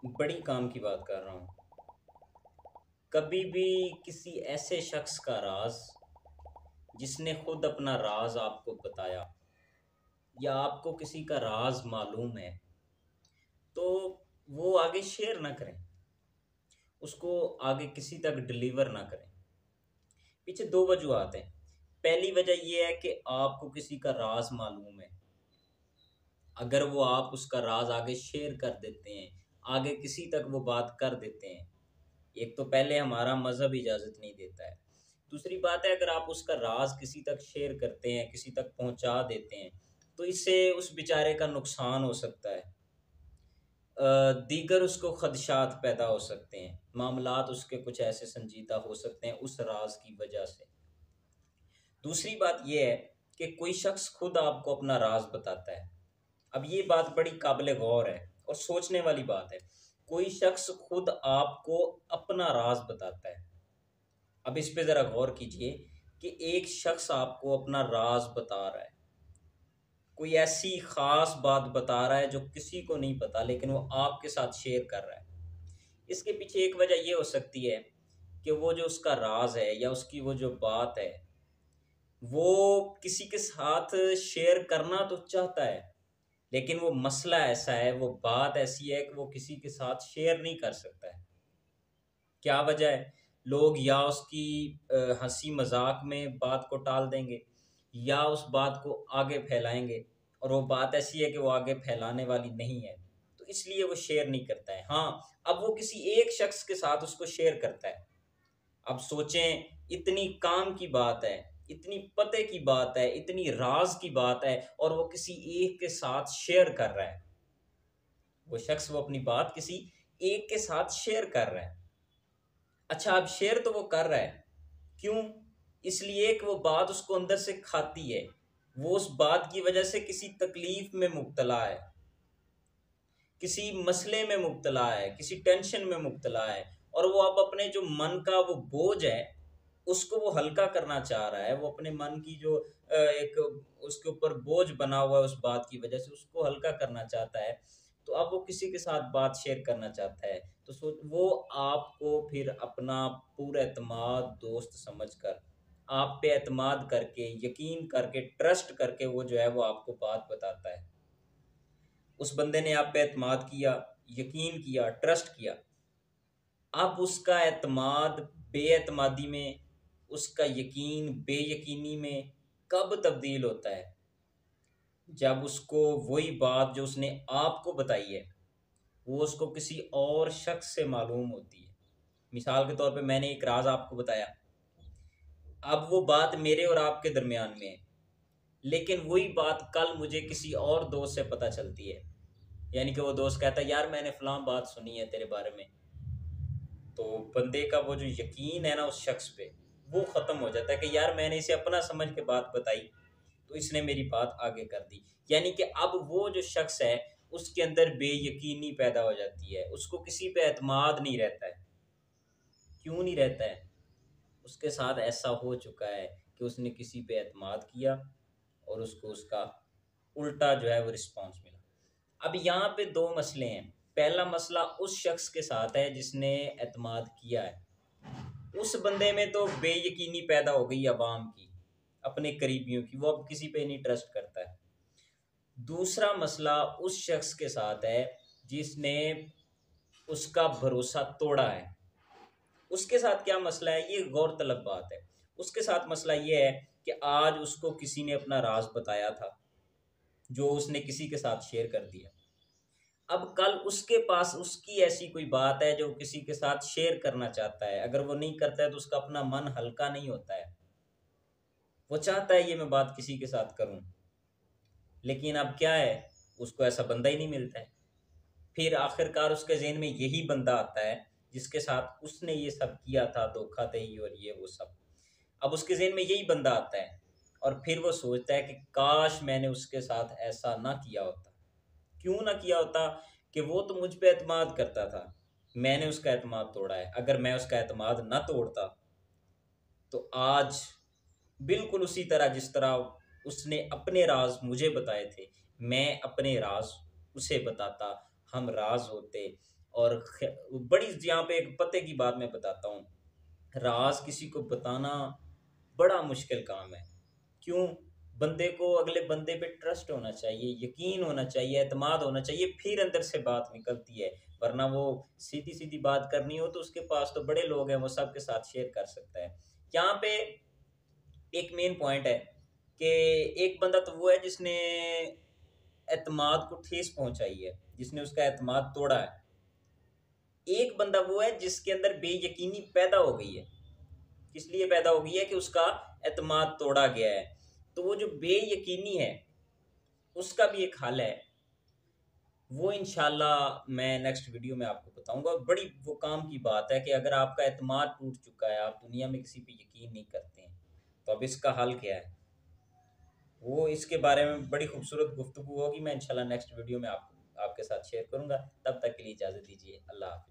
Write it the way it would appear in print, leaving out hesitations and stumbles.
बड़ी काम की बात कर रहा हूँ। कभी भी किसी ऐसे शख्स का राज जिसने खुद अपना राज आपको बताया या आपको किसी का राज मालूम है, तो वो आगे शेयर ना करें, उसको आगे किसी तक डिलीवर ना करें। पीछे दो वजूहत हैं। पहली वजह ये है कि आपको किसी का राज मालूम है। अगर वो आप उसका राज आगे शेयर कर देते हैं, आगे किसी तक वो बात कर देते हैं, एक तो पहले हमारा मज़हब इजाज़त नहीं देता है। दूसरी बात है, अगर आप उसका राज किसी तक शेयर करते हैं, किसी तक पहुंचा देते हैं, तो इससे उस बेचारे का नुकसान हो सकता है। दीगर उसको खदशात पैदा हो सकते हैं, मामलात उसके कुछ ऐसे संजीदा हो सकते हैं उस राज की वजह से। दूसरी बात यह है कि कोई शख्स खुद आपको अपना राज बताता है। अब ये बात बड़ी काबिल गौर है और सोचने वाली बात है। कोई शख्स खुद आपको अपना राज बताता है। अब इस पे ज़रा गौर कीजिए कि एक शख्स आपको अपना राज बता रहा है, कोई ऐसी ख़ास बात बता रहा है जो किसी को नहीं पता, लेकिन वो आपके साथ शेयर कर रहा है। इसके पीछे एक वजह ये हो सकती है कि वो जो उसका राज है या उसकी वो जो बात है, वो किसी के साथ शेयर करना तो चाहता है, लेकिन वो मसला ऐसा है, वो बात ऐसी है कि वो किसी के साथ शेयर नहीं कर सकता है। क्या वजह है? लोग या उसकी हंसी मजाक में बात को टाल देंगे या उस बात को आगे फैलाएंगे, और वो बात ऐसी है कि वो आगे फैलाने वाली नहीं है, तो इसलिए वो शेयर नहीं करता है। हाँ, अब वो किसी एक शख्स के साथ उसको शेयर करता है। अब सोचें, इतनी काम की बात है, इतनी पते की बात है, इतनी राज की बात है, और वो किसी एक के साथ शेयर कर रहा है। वो शख्स वो अपनी बात किसी एक के साथ शेयर कर रहा है। अच्छा, अब शेयर तो वो कर रहा है, क्यों? इसलिए कि वो बात उसको अंदर से खाती है। वो उस बात की वजह से किसी तकलीफ में मुब्तला है, किसी मसले में मुब्तला है, किसी टेंशन में मुब्तला है, और वो अब अपने जो मन का वो बोझ है, उसको वो हल्का करना चाह रहा है। वो अपने मन की जो एक उसके ऊपर बोझ बना हुआ है उस बात की वजह से, उसको हल्का करना चाहता है। तो अब वो किसी के साथ बात शेयर करना चाहता है, तो सोच वो आपको फिर अपना पूरा एतमाद दोस्त समझकर, आप पे एतमाद करके, यकीन करके, ट्रस्ट करके वो जो है वो आपको बात बताता है। उस बंदे ने आप पे एतमाद किया, यकीन किया, ट्रस्ट किया। अब उसका एतमाद बेएतमादी में, उसका यकीन बेयकीनी में कब तब्दील होता है? जब उसको वही बात जो उसने आपको बताई है, वो उसको किसी और शख्स से मालूम होती है। मिसाल के तौर पे मैंने एक राज आपको बताया, अब वो बात मेरे और आपके दरमियान में है, लेकिन वही बात कल मुझे किसी और दोस्त से पता चलती है। यानी कि वो दोस्त कहता है, यार मैंने फलां बात सुनी है तेरे बारे में। तो बंदे का वो जो यकीन है ना उस शख्स पे, वो ख़त्म हो जाता है कि यार मैंने इसे अपना समझ के बात बताई, तो इसने मेरी बात आगे कर दी। यानी कि अब वो जो शख्स है, उसके अंदर बेयकीनी पैदा हो जाती है, उसको किसी पे एतमाद नहीं रहता है। क्यों नहीं रहता है? उसके साथ ऐसा हो चुका है कि उसने किसी पे एतमाद किया और उसको उसका उल्टा जो है वो रिस्पॉन्स मिला। अब यहाँ पे दो मसले हैं। पहला मसला उस शख्स के साथ है जिसने एतमाद किया है, उस बंदे में तो बेयकीनी पैदा हो गई अवाम की, अपने करीबियों की, वो अब किसी पे नहीं ट्रस्ट करता है। दूसरा मसला उस शख्स के साथ है जिसने उसका भरोसा तोड़ा है। उसके साथ क्या मसला है, ये गौरतलब बात है। उसके साथ मसला ये है कि आज उसको किसी ने अपना राज बताया था, जो उसने किसी के साथ शेयर कर दिया। अब कल उसके पास उसकी ऐसी कोई बात है जो किसी के साथ शेयर करना चाहता है, अगर वो नहीं करता है तो उसका अपना मन हल्का नहीं होता है। वो चाहता है ये मैं बात किसी के साथ करूं, लेकिन अब क्या है, उसको ऐसा बंदा ही नहीं मिलता है। फिर आखिरकार उसके ज़हन में यही बंदा आता है जिसके साथ उसने ये सब किया था, धोखा दही और ये वो सब। अब उसके ज़हन में यही बंदा आता है, और फिर वो सोचता है कि काश मैंने उसके साथ ऐसा ना किया होता। क्यों ना किया होता? कि वो तो मुझ पे एतमाद करता था, मैंने उसका एतमाद तोड़ा है। अगर मैं उसका एतमाद ना तोड़ता, तो आज बिल्कुल उसी तरह जिस तरह उसने अपने राज मुझे बताए थे, मैं अपने राज उसे बताता, हम राज होते, और बड़ी यहाँ पे एक पते की बात मैं बताता हूँ, राज किसी को बताना बड़ा मुश्किल काम है। क्यों? बंदे को अगले बंदे पे ट्रस्ट होना चाहिए, यकीन होना चाहिए, एतमाद होना चाहिए, फिर अंदर से बात निकलती है। वरना वो सीधी सीधी बात करनी हो तो उसके पास तो बड़े लोग हैं, वो सबके साथ शेयर कर सकता है। यहाँ पे एक मेन पॉइंट है कि एक बंदा तो वो है जिसने एतमाद को ठेस पहुंचाई है, जिसने उसका एतमाद तोड़ा है। एक बंदा वो है जिसके अंदर बेयकीनी पैदा हो गई है। किस लिए पैदा हो गई है? कि उसका एतमाद तोड़ा गया है। तो वो जो बेयकीनी है उसका भी एक हल है, वो इंशाल्लाह मैं नेक्स्ट वीडियो में आपको बताऊंगा। बड़ी वो काम की बात है कि अगर आपका एतमाद टूट चुका है, आप दुनिया में किसी पे यकीन नहीं करते हैं, तो अब इसका हल क्या है, वो इसके बारे में बड़ी खूबसूरत गुफ्तगू होगी। मैं इंशाल्लाह नेक्स्ट वीडियो में आपके साथ शेयर करूंगा। तब तक के लिए इजाज़त दीजिए। अल्लाह हाफ़िज़।